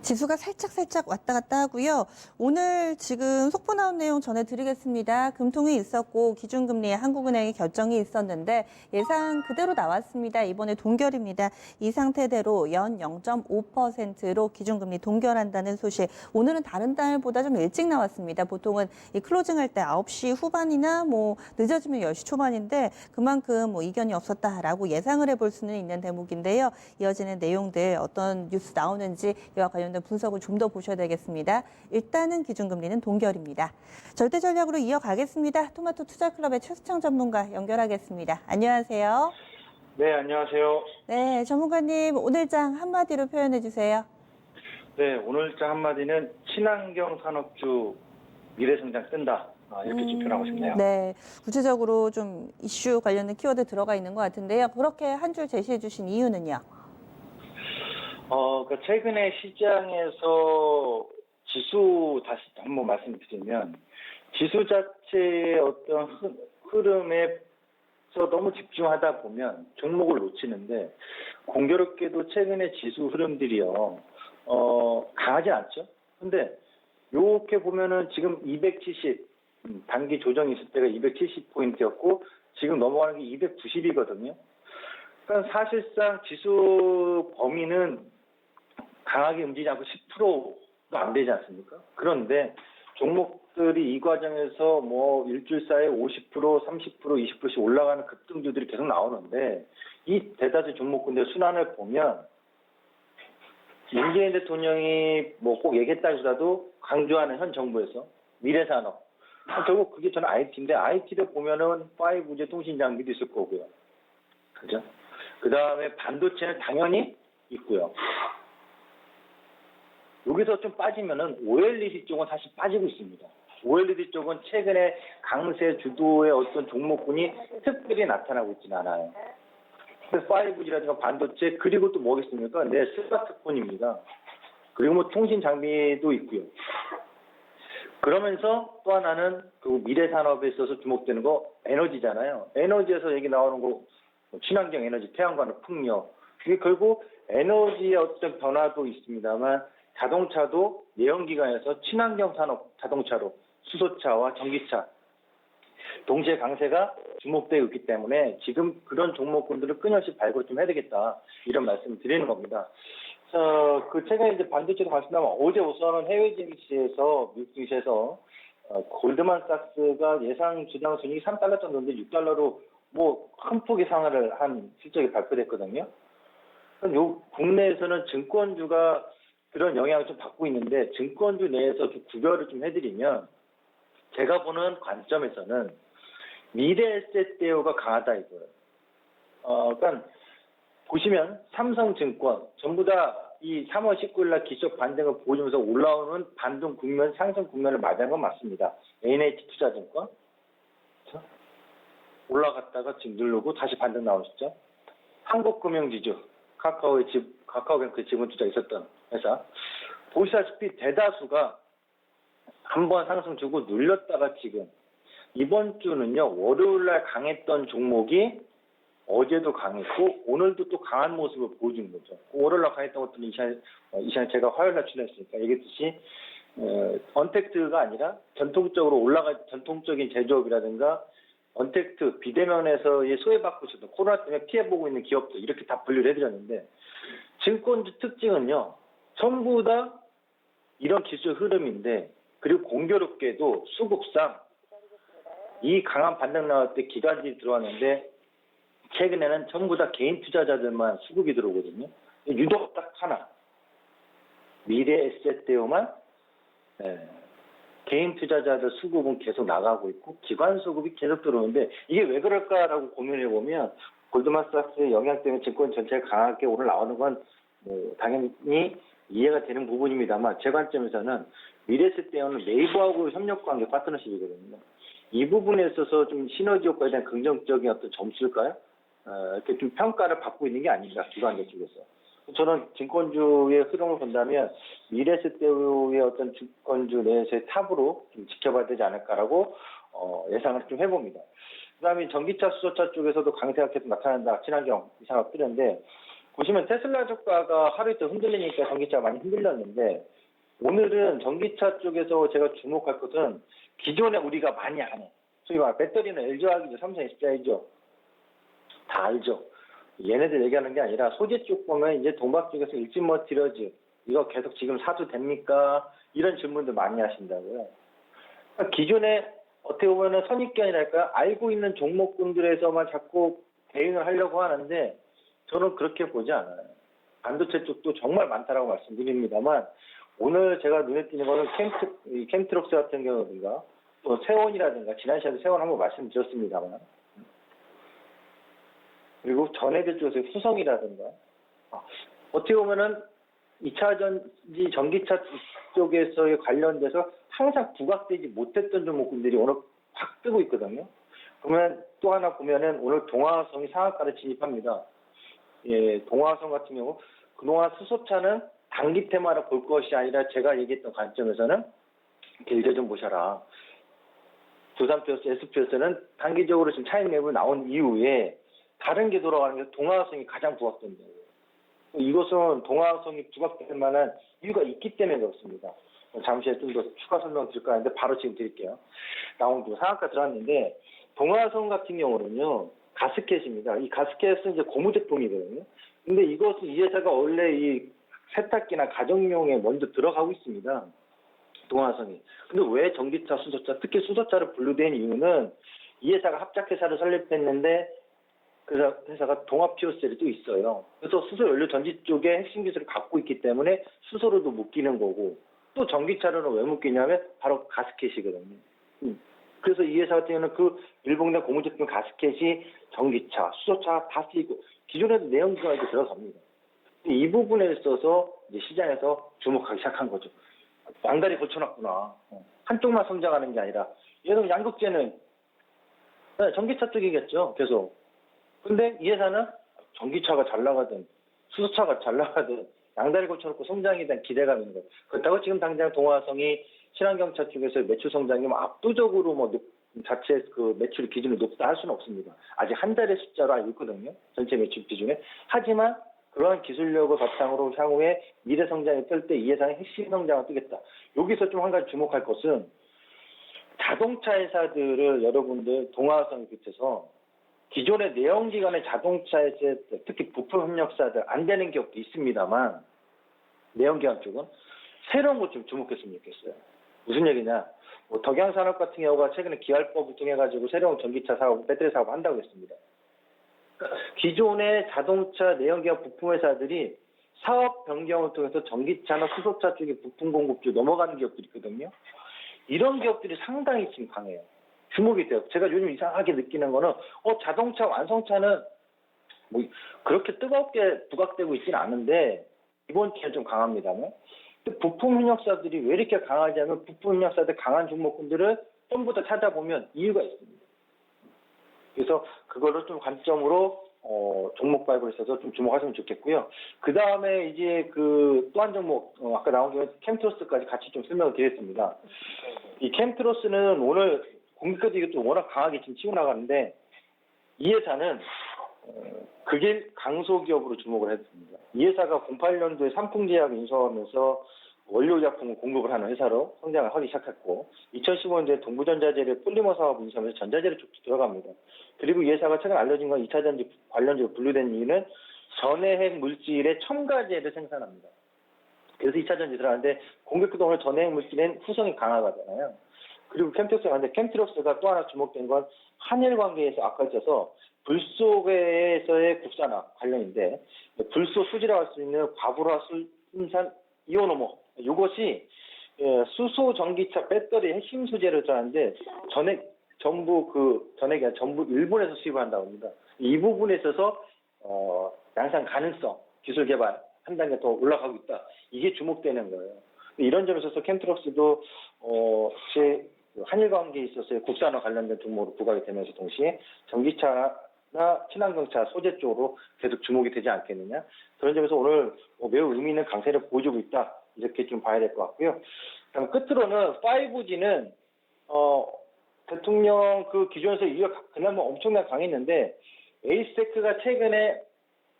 지수가 살짝 왔다 갔다 하고요. 오늘 지금 속보 나온 내용 전해드리겠습니다. 금통이 있었고 기준금리의 한국은행의 결정이 있었는데 예상 그대로 나왔습니다. 이번에 동결입니다. 이 상태대로 연 0.5%로 기준금리 동결한다는 소식. 오늘은 다른 달보다 좀 일찍 나왔습니다. 보통은 이 클로징할 때 9시 후반이나 늦어지면 10시 초반인데 그만큼 이견이 없었다라고 예상을 해볼 수는 있는 대목인데요. 이어지는 내용들 어떤 뉴스 나오는지 이와 관련된 분석을 좀 더 보셔야 되겠습니다. 일단은 기준금리는 동결입니다. 절대전략으로 이어가겠습니다. 토마토 투자클럽의 최수창 전문가 연결하겠습니다. 안녕하세요. 네, 안녕하세요. 네, 전문가님 오늘장 한마디로 표현해 주세요. 네, 오늘장 한마디는 친환경 산업주 미래성장 뜬다. 이렇게 좀 표현하고 싶네요. 네, 구체적으로 좀 이슈 관련된 키워드 들어가 있는 것 같은데요. 그렇게 한 줄 제시해 주신 이유는요? 그러니까 최근에 시장에서 지수 다시 한번 말씀드리면 지수 자체의 어떤 흐름에서 너무 집중하다 보면 종목을 놓치는데 공교롭게도 최근에 지수 흐름들이요 강하지 않죠. 근데 이렇게 보면은 지금 270 단기 조정이 있을 때가 270포인트였고 지금 넘어가는 게 290이거든요. 그러니까 사실상 지수 범위는 강하게 움직이지 않고 10%도 안 되지 않습니까? 그런데 종목들이 이 과정에서 일주일 사이에 50%, 30%, 20%씩 올라가는 급등주들이 계속 나오는데 이 대다수 종목군들 순환을 보면 문재인 대통령이 꼭 얘기했다기보다도 강조하는 현 정부에서 미래산업 결국 그게 저는 IT인데 IT를 보면은 5G 통신 장비도 있을 거고요. 그죠? 그 다음에 반도체는 당연히 있고요. 여기서 좀 빠지면은 OLED 쪽은 사실 빠지고 있습니다. OLED 쪽은 최근에 강세 주도의 어떤 종목군이 특별히 나타나고 있지는 않아요. 그래서 5G라든가 반도체 그리고 또 뭐겠습니까? 스마트폰입니다. 그리고 통신 장비도 있고요. 그러면서 또 하나는 그 미래 산업에 있어서 주목되는 거 에너지잖아요. 에너지에서 얘기 나오는 거 친환경 에너지, 태양광, 풍력. 이게 결국 에너지의 어떤 변화도 있습니다만 자동차도 내연기관에서 친환경 산업 자동차로 수소차와 전기차 동시에 강세가 주목되고 있기 때문에 지금 그런 종목군들을 끊임없이 발굴 좀 해야 되겠다 이런 말씀을 드리는 겁니다. 최근에 이제 반도체도 말씀드리면 어제 우선은 해외 증시에서 미국 증시에서 골드만삭스가 예상 주당 순이익이 3달러 정도인데 6달러로 큰 폭의 상한을 한 실적이 발표됐거든요. 국내에서는 증권주가 그런 영향을 좀 받고 있는데 증권주 내에서 좀 구별을 좀 해드리면 제가 보는 관점에서는 미래 에셋 대우가 강하다 이거예요. 그러니까 보시면 삼성증권 전부 다 이 3월 19일 날 기적 반등을 보여주면서 올라오는 반등 국면, 상승 국면을 맞이한 건 맞습니다. NH투자증권 그렇죠? 올라갔다가 지금 누르고 다시 반등 나오셨죠. 한국금융지주 카카오뱅크 지분투자 있었던 회사 보시다시피 대다수가 한번 상승 주고 눌렸다가 지금 이번 주는요 월요일날 강했던 종목이 어제도 강했고 오늘도 또 강한 모습을 보여준 거죠. 월요일날 강했던 것들은 이 시간에 제가 화요일날 출연했으니까 얘기했듯이 언택트가 아니라 전통적인 제조업이라든가 언택트 비대면에서의 소외받고 있었던 코로나 때문에 피해보고 있는 기업들 이렇게 다 분류를 해드렸는데 증권주 특징은요 전부 다 이런 기술 흐름인데 그리고 공교롭게도 수급상 이 강한 반등 나올 때 기관들이 들어왔는데 최근에는 전부 다 개인 투자자들만 수급이 들어오거든요. 유독 딱 하나 미래 에셋 대우만 개인 투자자들 수급은 계속 나가고 있고 기관 수급이 계속 들어오는데 이게 왜 그럴까라고 고민해 보면 골드만삭스의 영향 때문에 증권 전체가 강하게 오늘 나오는 건 당연히 이해가 되는 부분입니다만 제 관점에서는 미래에셋 대우는 네이버하고 협력관계 파트너십이거든요. 이 부분에 있어서 좀 시너지 효과에 대한 긍정적인 어떤 점수일까요? 이렇게 좀 평가를 받고 있는 게 아닌가 기관들 쪽에서. 저는 증권주의 흐름을 본다면 미래에셋 대우의 어떤 증권주 내에서의 탑으로 좀 지켜봐야 되지 않을까라고 예상을 좀 해봅니다. 그다음에 전기차, 수소차 쪽에서도 강세가 계속 나타난다. 친환경 이 산업들인데 보시면 테슬라 주가가 하루 이틀 흔들리니까 전기차가 많이 흔들렸는데 오늘은 전기차 쪽에서 제가 주목할 것은 기존에 우리가 많이 아는 소위 말 배터리는 LG화학이죠, 삼성 SDI죠. 다 알죠. 얘네들 얘기하는 게 아니라 소재 쪽 보면 이제 동박 쪽에서 일진머티리얼즈 이거 계속 지금 사도 됩니까? 이런 질문들 많이 하신다고요. 그러니까 기존에 어떻게 보면은 선입견이랄까요? 알고 있는 종목군들에서만 자꾸 대응을 하려고 하는데 저는 그렇게 보지 않아요. 반도체 쪽도 정말 많다라고 말씀드립니다만 오늘 제가 눈에 띄는 거는 캠트록스 같은 경우든가 또 세원이라든가 지난 시간에 세원 한번 말씀드렸습니다만 그리고 전해질 쪽에서 후성이라든가 어떻게 보면은 2차 전지 전기차 쪽에서의 관련돼서 항상 부각되지 못했던 종목군들이 오늘 확 뜨고 있거든요. 그러면 또 하나 보면은 오늘 동아성이 상한가를 진입합니다. 예, 동아성 같은 경우 그동안 수소차는 단기 테마로 볼 것이 아니라 제가 얘기했던 관점에서는 길게 좀 보셔라. 두산표스, S표스는 단기적으로 지금 차익 매물 나온 이후에 다른 게 돌아가는 게 동아성이 가장 부각된다고요. 이것은 동아성이 부각될 만한 이유가 있기 때문에 그렇습니다. 잠시 후에 좀 더 추가 설명 드릴까 하는데 바로 지금 드릴게요. 나온 거 상한가 들어왔는데 동아성 같은 경우는요. 가스켓입니다. 이 가스켓은 이제 고무 제품이거든요. 근데 이것은 이 회사가 원래 이 세탁기나 가정용에 먼저 들어가고 있습니다. 동아성이. 근데 왜 전기차, 수소차, 특히 수소차를 분류된 이유는 이 회사가 합작회사를 설립했는데 그 회사가 동아피오셀이 또 있어요. 그래서 수소 연료 전지 쪽에 핵심 기술을 갖고 있기 때문에 수소로도 묶이는 거고 또 전기차로는 왜 묶이냐면 바로 가스켓이거든요. 그래서 이 회사 같은 경우는 그 일본의 고무 제품 가스켓이 전기차, 수소차 다 쓰이고 기존에도 내연기관이 들어갑니다. 이 부분에 있어서 이제 시장에서 주목하기 시작한 거죠. 양다리 걸쳐놨구나. 한쪽만 성장하는 게 아니라 얘는 양극재는 전기차 쪽이겠죠. 계속. 근데 이 회사는 전기차가 잘 나가든 수소차가 잘 나가든 양다리 걸쳐놓고 성장에 대한 기대감이 있는 거예요. 그렇다고 지금 당장 동아성이 친환경차 쪽에서 매출 성장이 압도적으로 자체 그 매출 기준이 높다 할 수는 없습니다. 아직 한 달의 숫자로 알고 있거든요. 전체 매출 기준에. 하지만 그러한 기술력을 바탕으로 향후에 미래 성장이 뜰 때 이 회사의 핵심 성장을 뜨겠다. 여기서 좀 한 가지 주목할 것은 자동차 회사들을 여러분들 동아성에 비춰서 기존의 내연기관의 자동차에서 특히 부품 협력사들 안 되는 기업도 있습니다만 내연기관 쪽은 새로운 것 좀 주목했으면 좋겠어요. 무슨 얘기냐? 덕양산업 같은 경우가 최근에 기활법을 통해 가지고 새로운 전기차 사업, 배터리 사업 한다고 했습니다. 그러니까 기존의 자동차 내연기관 부품 회사들이 사업 변경을 통해서 전기차나 수소차 쪽에 부품 공급주 넘어가는 기업들이 있거든요. 이런 기업들이 상당히 지금 강해요. 주목이 돼요. 제가 요즘 이상하게 느끼는 거는 자동차 완성차는 그렇게 뜨겁게 부각되고 있지는 않은데 이번 기회는 좀 강합니다만 부품 협력사들이 왜 이렇게 강하지 않으면 부품 협력사들 강한 종목군들을 전부 다 찾아보면 이유가 있습니다. 그래서 그거를 좀 관점으로 종목 발굴에 있어서 좀 주목하시면 좋겠고요. 그 다음에 이제 또 한 종목 아까 나온 게 캠트로스까지 같이 좀 설명을 드리겠습니다. 이 캠트로스는 오늘 공기까지 이것도 워낙 강하게 지금 치고 나가는데 이 회사는 극일 강소기업으로 주목을 했습니다. 이 회사가 08년도에 삼풍제약 인수하면서 원료제품을 공급을 하는 회사로 성장을 하기 시작했고 2015년도에 동부전자재를 폴리머 사업 인수하면서 전자재료 쪽도 들어갑니다. 그리고 이 회사가 최근 알려진 건 2차 전지 관련주로 분류된 이유는 전해핵 물질의 첨가제를 생산합니다. 그래서 2차 전지 들어가는데 공격도 오늘 전해핵 물질엔 후성이 강하잖아요. 그리고 캠트록스가 있는데 캠트록스가 또 하나 주목된 건 한일 관계에서 아까 있어서 불소에서의 국산화 관련인데 불소 수지라고 할 수 있는 과불화 순산 이오노모 이것이 수소 전기차 배터리 핵심 소재를 들어가는데 전부 일본에서 수입을 한다고 합니다. 이 부분에 있어서 양산 가능성 기술 개발 한 단계 더 올라가고 있다. 이게 주목되는 거예요. 이런 점에 있어서 캠트록스도 한일 관계에 있어서 국산화 관련된 종목으로 부각이 되면서 동시에 전기차나 친환경차 소재 쪽으로 계속 주목이 되지 않겠느냐. 그런 점에서 오늘 매우 의미 있는 강세를 보여주고 있다. 이렇게 좀 봐야 될 것 같고요. 그다음 끝으로는 5G는 대통령 기존에서 이유가 그나마 엄청나게 강했는데 에이스테크가 최근에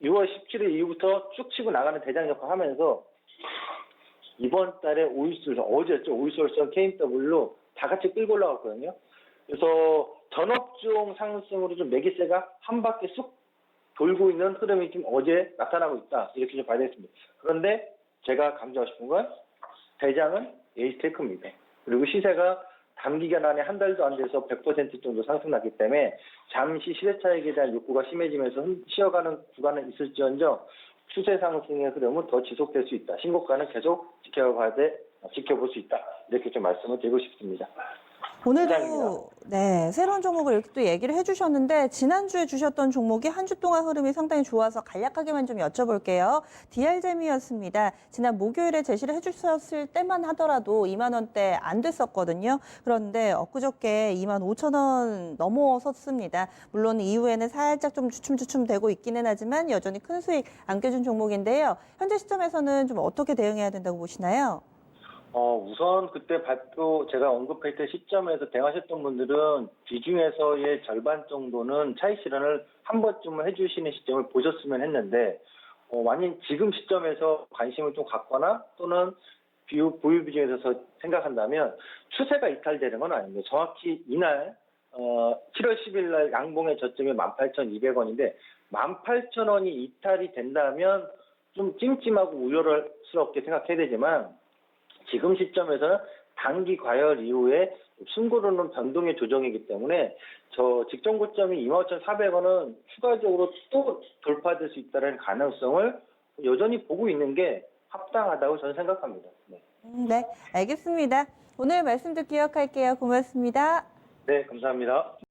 6월 17일 이후부터 쭉 치고 나가는 대장 역할을 하면서 이번 달에 오일솔선, 어제였죠. 오일솔선 KMW로 다 같이 끌고 올라갔거든요. 그래서 전업종 상승으로 좀 매기세가 한 바퀴 쑥 돌고 있는 흐름이 지금 어제 나타나고 있다. 이렇게 좀 봐야 되겠습니다. 그런데 제가 강조하고 싶은 건 대장은 에이스테크입니다. 그리고 시세가 단기간 안에 한 달도 안 돼서 100% 정도 상승났기 때문에 잠시 시세 차익에 대한 욕구가 심해지면서 쉬어가는 구간은 있을지언정 추세 상승의 흐름은 더 지속될 수 있다. 신고가는 계속 지켜볼 수 있다. 이렇게 좀 말씀을 드리고 싶습니다. 오늘도 시장입니다. 네, 새로운 종목을 이렇게 또 얘기를 해주셨는데 지난주에 주셨던 종목이 한 주 동안 흐름이 상당히 좋아서 간략하게만 좀 여쭤볼게요. DR잼이었습니다. 지난 목요일에 제시를 해주셨을 때만 하더라도 2만 원대 안 됐었거든요. 그런데 엊그저께 2만 5천 원 넘어섰습니다. 물론 이후에는 살짝 좀 주춤주춤 되고 있기는 하지만 여전히 큰 수익 안겨준 종목인데요. 현재 시점에서는 좀 어떻게 대응해야 된다고 보시나요? 우선 그때 발표 제가 언급할 때 시점에서 대응하셨던 분들은 비중에서의 절반 정도는 차익 실현을 한 번쯤은 해주시는 시점을 보셨으면 했는데 만약 지금 시점에서 관심을 좀 갖거나 또는 보유 비중에 대해서 생각한다면 추세가 이탈되는 건 아닙니다. 정확히 이날 7월 10일 날 양봉의 저점이 18,200원인데 18,000원이 이탈이 된다면 좀 찜찜하고 우려스럽게 생각해야 되지만 지금 시점에서는 단기 과열 이후에 순고로는 변동의 조정이기 때문에 저 직전 고점이 25,400원은 추가적으로 또 돌파될 수 있다는 가능성을 여전히 보고 있는 게 합당하다고 저는 생각합니다. 네, 네, 알겠습니다. 오늘 말씀도 기억할게요. 고맙습니다. 네 감사합니다.